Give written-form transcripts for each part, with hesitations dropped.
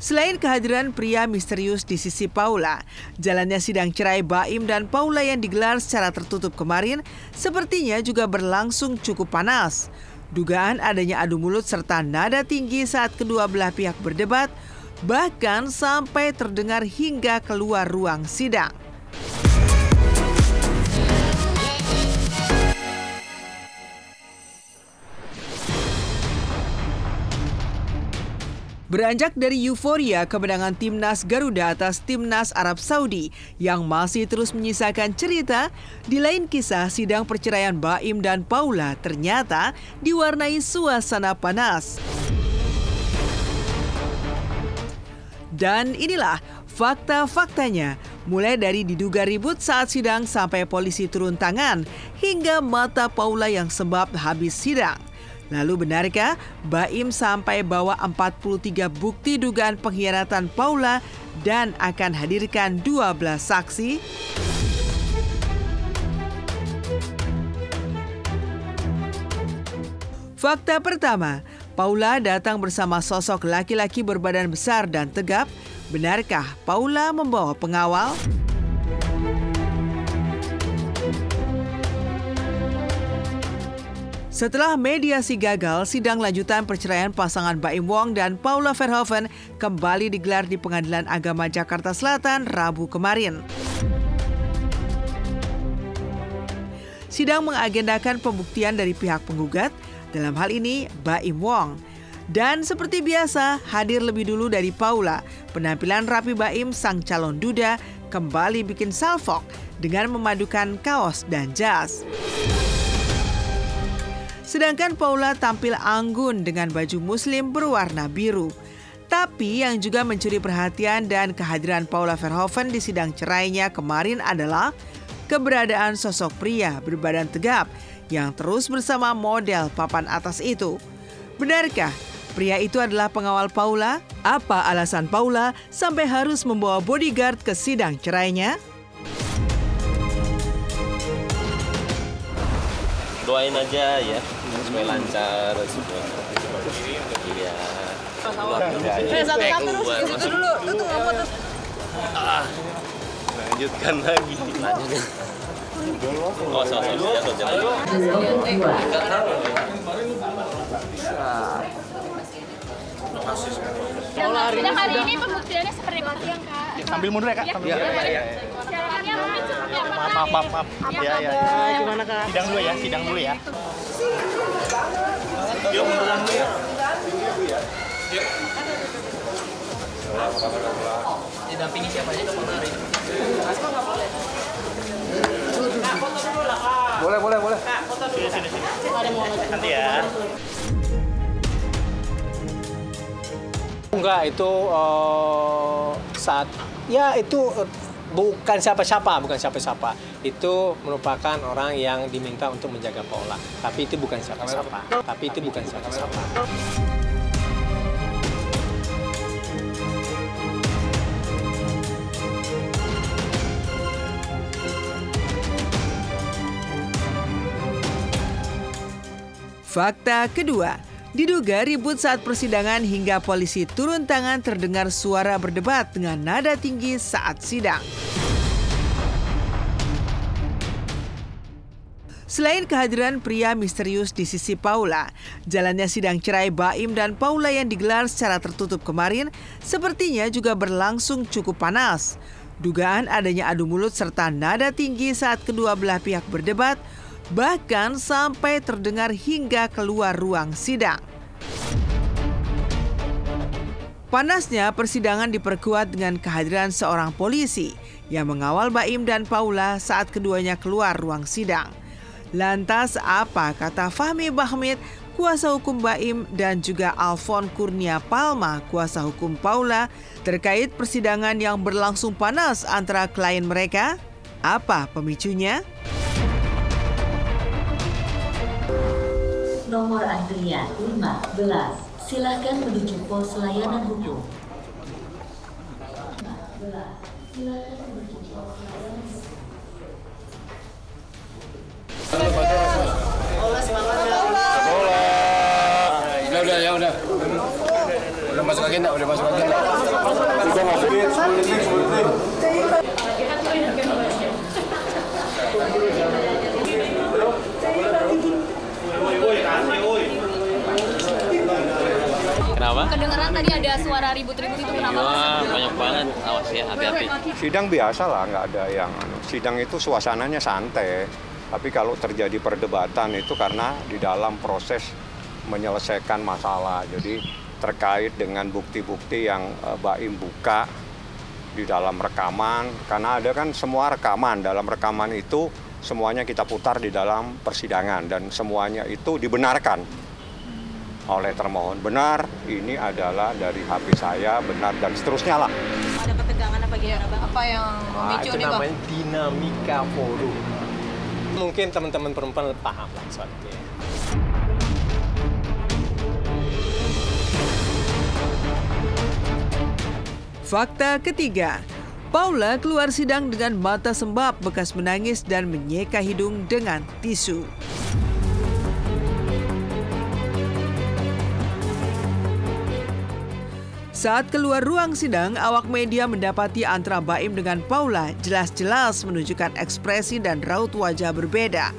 Selain kehadiran pria misterius di sisi Paula, jalannya sidang cerai Baim dan Paula yang digelar secara tertutup kemarin sepertinya juga berlangsung cukup panas. Dugaan adanya adu mulut serta nada tinggi saat kedua belah pihak berdebat, bahkan sampai terdengar hingga keluar ruang sidang. Beranjak dari euforia kemenangan Timnas Garuda atas Timnas Arab Saudi yang masih terus menyisakan cerita, di lain kisah sidang perceraian Baim dan Paula ternyata diwarnai suasana panas. Dan inilah fakta-faktanya, mulai dari diduga ribut saat sidang sampai polisi turun tangan, hingga mata Paula yang sembab habis sidang. Lalu benarkah Baim sampai bawa 43 bukti dugaan pengkhianatan Paula dan akan hadirkan 12 saksi? Fakta pertama, Paula datang bersama sosok laki-laki berbadan besar dan tegap. Benarkah Paula membawa pengawal? Setelah mediasi gagal, sidang lanjutan perceraian pasangan Baim Wong dan Paula Verhoeven kembali digelar di Pengadilan Agama Jakarta Selatan Rabu kemarin. Sidang mengagendakan pembuktian dari pihak penggugat, dalam hal ini Baim Wong. Dan seperti biasa, hadir lebih dulu dari Paula. Penampilan rapi Baim, sang calon duda, kembali bikin salfok dengan memadukan kaos dan jas. Sedangkan Paula tampil anggun dengan baju muslim berwarna biru. Tapi yang juga mencuri perhatian dan kehadiran Paula Verhoeven di sidang cerainya kemarin adalah keberadaan sosok pria berbadan tegap yang terus bersama model papan atas itu. Benarkah pria itu adalah pengawal Paula? Apa alasan Paula sampai harus membawa bodyguard ke sidang cerainya? Doain aja ya, supaya lancar semua. Iya. Satu-satu terus, itu dulu, tutup foto. Lanjutkan lagi. Lanjutkan. Oh, Sidang hari ini pembuktiannya seperti apa yang Kak? Sambil mundur ya Kak? Iya. Syaratnya mungkin seperti apa? Maaf. Ya. Gimana Kak? Sidang dulu ya. Yuk munduran dulu ya. Yuk. Didampingi siapa aja dong hari ini? Boleh. Sini. Nanti ya. Enggak, itu saat ya itu bukan siapa-siapa. Itu merupakan orang yang diminta untuk menjaga Paula. Tapi itu bukan siapa-siapa. Fakta kedua, diduga ribut saat persidangan hingga polisi turun tangan terdengar suara berdebat dengan nada tinggi saat sidang. Selain kehadiran pria misterius di sisi Paula, jalannya sidang cerai Baim dan Paula yang digelar secara tertutup kemarin sepertinya juga berlangsung cukup panas. Dugaan adanya adu mulut serta nada tinggi saat kedua belah pihak berdebat, bahkan sampai terdengar hingga keluar ruang sidang. Panasnya persidangan diperkuat dengan kehadiran seorang polisi yang mengawal Baim dan Paula saat keduanya keluar ruang sidang. Lantas apa kata Fahmi Bahmid, kuasa hukum Baim, dan juga Alfon Kurnia Palma, kuasa hukum Paula, terkait persidangan yang berlangsung panas antara klien mereka? Apa pemicunya? Nomor antrian 15. Silahkan menuju pos layanan hukum. 15. Silahkan menuju pos layanan hukum. Udah masuk agenda. Kenapa? Kedengeran tadi ada suara ribut-ribut itu kenapa? Wah, banyak banget. Awas ya, hati-hati. Sidang biasa lah, nggak ada yang sidang itu suasananya santai. Tapi kalau terjadi perdebatan itu karena di dalam proses menyelesaikan masalah. Jadi terkait dengan bukti-bukti yang Baim buka di dalam rekaman. Karena ada kan semua rekaman. Dalam rekaman itu semuanya kita putar di dalam persidangan. Dan semuanya itu dibenarkan oleh termohon. Benar, ini adalah dari HP saya, benar, dan seterusnya lah. Ada ketegangan apa gimana Bang? Apa yang memicu Itu nih Bang? namanya dinamika forum. Mungkin teman-teman perempuan paham lah soal itu ya. Fakta ketiga, Paula keluar sidang dengan mata sembab bekas menangis dan menyeka hidung dengan tisu. Saat keluar ruang sidang, awak media mendapati antara Baim dengan Paula jelas-jelas menunjukkan ekspresi dan raut wajah berbeda.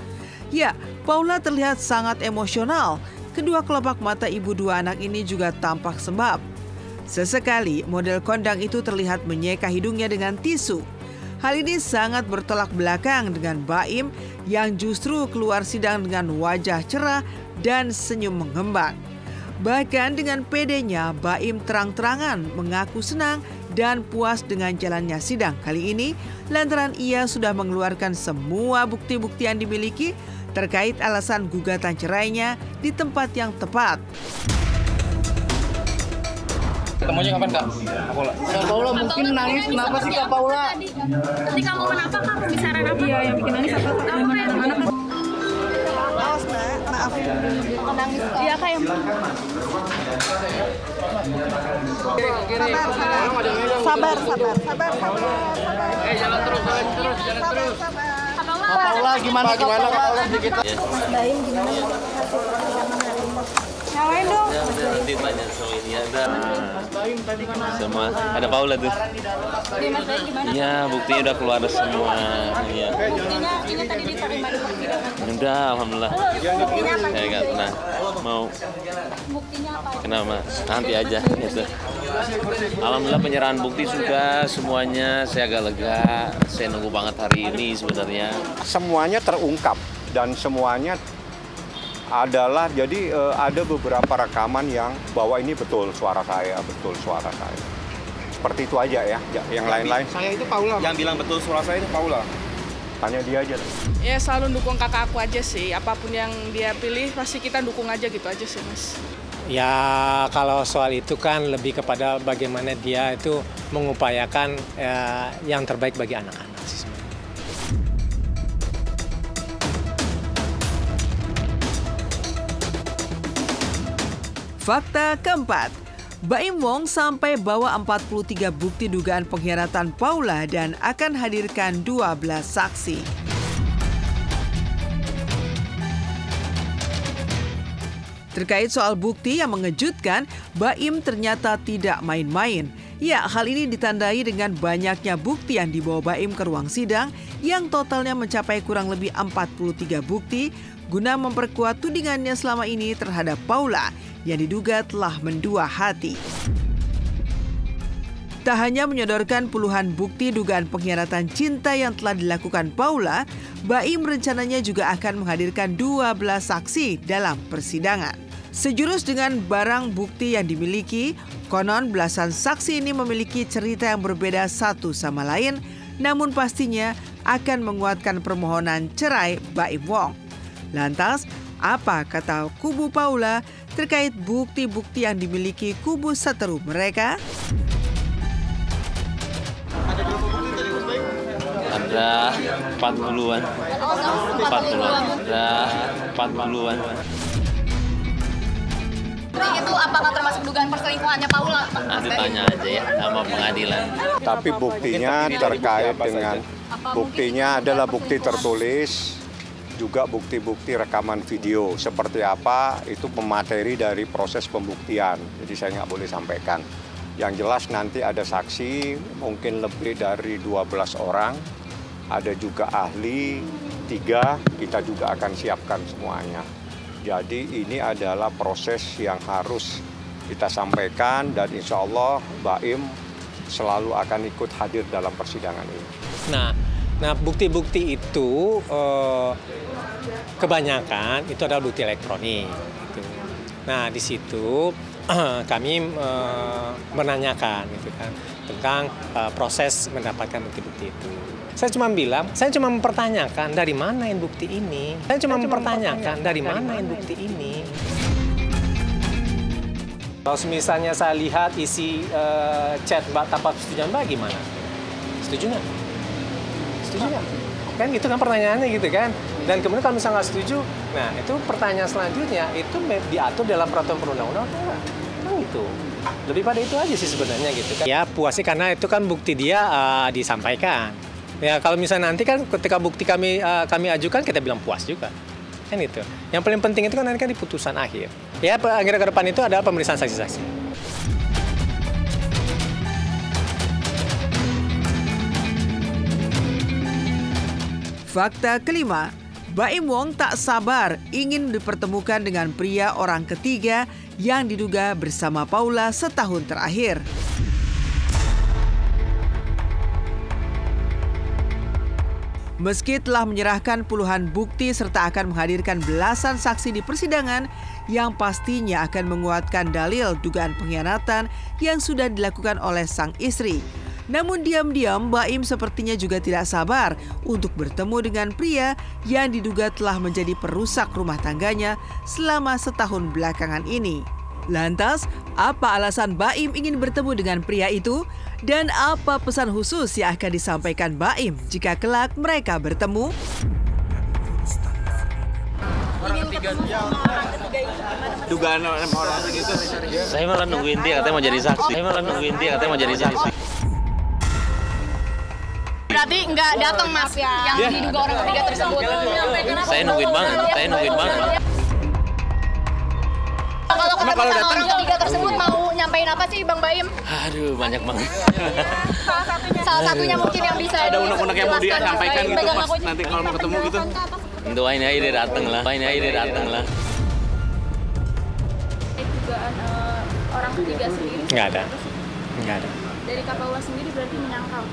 Ya, Paula terlihat sangat emosional. Kedua kelopak mata ibu dua anak ini juga tampak sembab. Sesekali, model kondang itu terlihat menyeka hidungnya dengan tisu. Hal ini sangat bertolak belakang dengan Baim yang justru keluar sidang dengan wajah cerah dan senyum mengembang. Bahkan dengan pedenya, Baim terang-terangan mengaku senang dan puas dengan jalannya sidang kali ini lantaran ia sudah mengeluarkan semua bukti-bukti yang dimiliki terkait alasan gugatan cerainya di tempat yang tepat. Ketemunya kapan, Kak? Kak Paula mungkin nangis. Kenapa sih Kak Paula? Ketika momen apa Kak? Pembicaraan apa? Iya, yang bikin nangis apa? Gimana Kak? Maaf. Nangis. Iya Kak yang Sabar. Jalan terus. Kak Paula gimana Kak Paula? Baim gimana hasil persidangan hari ini? Yang lain dong. Ya, udah nanti tanya sama ini ada. Sama ada Paula tuh. Jadi Mas Baim gimana? Iya, buktinya udah keluar semua. Iya. Buktinya ini tadi diterima di persidangan. Udah, alhamdulillah. Buktinya apa? Saya nggak pernah mau. Buktinya apa? Kenapa? Nanti aja. Gitu. Alhamdulillah penyerahan bukti sudah semuanya. Saya agak lega. Saya nunggu banget hari ini sebenarnya. Semuanya terungkap dan semuanya adalah jadi ada beberapa rekaman yang bahwa ini betul suara saya. Seperti itu aja ya. Yang lain-lain Saya itu Paula. Yang bilang betul suara saya itu Paula. tanya dia aja. Ya selalu dukung kakak aku aja sih. Apapun yang dia pilih pasti kita dukung aja gitu aja sih Mas. Ya kalau soal itu kan lebih kepada bagaimana dia itu mengupayakan yang terbaik bagi anak-anak sih sebenarnya. Fakta keempat, Baim Wong sampai bawa 43 bukti dugaan pengkhianatan Paula dan akan hadirkan 12 saksi. Terkait soal bukti yang mengejutkan, Baim ternyata tidak main-main. Ya, hal ini ditandai dengan banyaknya bukti yang dibawa Baim ke ruang sidang yang totalnya mencapai kurang lebih 43 bukti guna memperkuat tudingannya selama ini terhadap Paula yang diduga telah mendua hati. Tak hanya menyodorkan puluhan bukti dugaan pengkhianatan cinta yang telah dilakukan Paula, Baim rencananya juga akan menghadirkan 12 saksi dalam persidangan. Sejurus dengan barang bukti yang dimiliki, konon belasan saksi ini memiliki cerita yang berbeda satu sama lain, namun pastinya akan menguatkan permohonan cerai Baim Wong. Lantas, apa kata kubu Paula terkait bukti-bukti yang dimiliki kubu seteru mereka? Ada 40-an. 40-an. Ada 40-an. Itu apakah termasuk dugaan perselingkuhannya Paula? Nanti tanya aja ya sama pengadilan. Tapi buktinya terkait dengan buktinya adalah bukti tertulis, juga bukti-bukti rekaman video. Seperti apa itu pemateri dari proses pembuktian. Jadi saya nggak boleh sampaikan. Yang jelas nanti ada saksi, mungkin lebih dari 12 orang, ada juga ahli, 3, kita juga akan siapkan semuanya. Jadi ini adalah proses yang harus kita sampaikan dan insya Allah Baim selalu akan ikut hadir dalam persidangan ini. Nah bukti-bukti itu kebanyakan itu adalah bukti elektronik. Gitu. Nah di situ kami menanyakan gitu kan tentang proses mendapatkan bukti-bukti itu. Saya cuma bilang, saya cuma mempertanyakan dari mana yang bukti ini. Saya cuma mempertanyakan dari mana yang bukti ini. Kalau misalnya saya lihat isi chat Mbak tanpa persetujuan Mbak gimana? Setuju nggak? Setuju nggak? Kan gitu kan pertanyaannya gitu kan. Dan kemudian kalau misalnya nggak setuju, nah itu pertanyaan selanjutnya itu diatur dalam peraturan perundang-undangan atau enggak? Kan gitu. Lebih pada itu aja sih sebenarnya gitu kan. Ya puas sih karena itu kan bukti dia disampaikan. Ya kalau misalnya nanti kan ketika bukti kami ajukan kita bilang puas juga. Kan itu. Yang paling penting itu kan nanti kan di putusan akhir. Ya akhirnya ke depan itu adalah pemeriksaan saksi-saksi. Fakta kelima, Baim Wong tak sabar ingin dipertemukan dengan pria orang ketiga yang diduga bersama Paula setahun terakhir. Meski telah menyerahkan puluhan bukti serta akan menghadirkan belasan saksi di persidangan yang pastinya akan menguatkan dalil dugaan pengkhianatan yang sudah dilakukan oleh sang istri. Namun diam-diam Baim sepertinya juga tidak sabar untuk bertemu dengan pria yang diduga telah menjadi perusak rumah tangganya selama setahun belakangan ini. Lantas, apa alasan Baim ingin bertemu dengan pria itu? Dan apa pesan khusus yang akan disampaikan Baim jika kelak mereka bertemu? Dugaan orang begitu. Saya malah nungguin dia katanya mau jadi saksi. Berarti nggak datang Mas yang diduga orang ketiga tersebut. Saya nungguin banget. Kalau datang orang ketiga tersebut mau nyampein apa sih Bang Baim? Aduh, banyak banget. Salah satunya mungkin yang bisa ada unek-unek yang mau dia sampaikan gitu Mas, nanti kalau mau ketemu gitu. Doain aja dia datang lah. Dugaan orang ketiga sendiri? Nggak ada. Dari Kak Paula sendiri berarti menyangkal?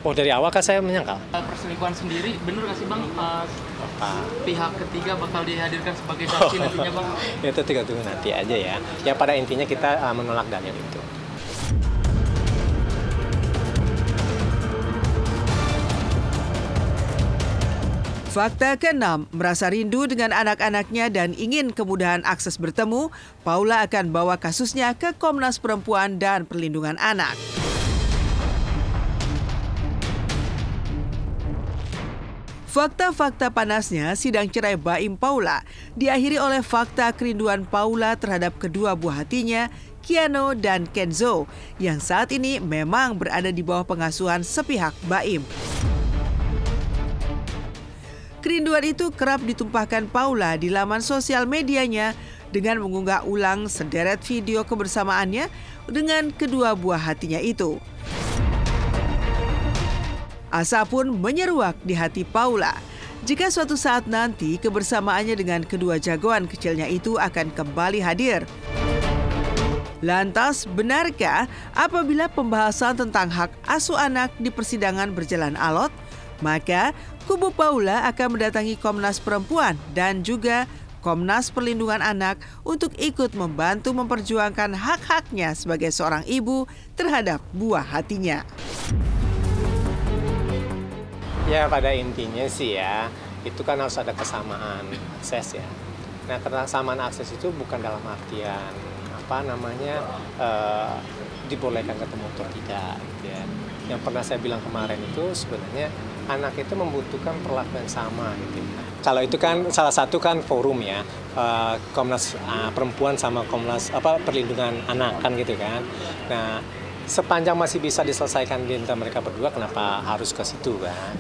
Oh dari awal kan saya menyangkal. Perselingkuhan sendiri, bener nggak sih Bang? Pihak ketiga bakal dihadirkan sebagai saksi nantinya Bang? Itu tunggu nanti aja ya. Ya pada intinya kita menolak dalil itu. Fakta ke-6, merasa rindu dengan anak-anaknya dan ingin kemudahan akses bertemu, Paula akan bawa kasusnya ke Komnas Perempuan dan Perlindungan Anak. Fakta-fakta panasnya sidang cerai Baim Paula diakhiri oleh fakta kerinduan Paula terhadap kedua buah hatinya, Keanu dan Kenzo, yang saat ini memang berada di bawah pengasuhan sepihak Baim. Kerinduan itu kerap ditumpahkan Paula di laman sosial medianya dengan mengunggah ulang sederet video kebersamaannya dengan kedua buah hatinya itu. Asa pun menyeruak di hati Paula jika suatu saat nanti kebersamaannya dengan kedua jagoan kecilnya itu akan kembali hadir. Lantas, benarkah apabila pembahasan tentang hak asuh anak di persidangan berjalan alot, maka kubu Paula akan mendatangi Komnas Perempuan dan juga Komnas Perlindungan Anak untuk ikut membantu memperjuangkan hak-haknya sebagai seorang ibu terhadap buah hatinya. Ya pada intinya sih ya, itu kan harus ada kesamaan akses ya. Nah kesamaan akses itu bukan dalam artian dibolehkan ketemu atau tidak gitu ya. Yang pernah saya bilang kemarin itu sebenarnya anak itu membutuhkan perlakuan sama gitu. Kalau itu kan salah satu kan forum ya, Komnas Perempuan sama Komnas Perlindungan Anak kan gitu kan. Nah sepanjang masih bisa diselesaikan di antara mereka berdua, kenapa harus ke situ kan?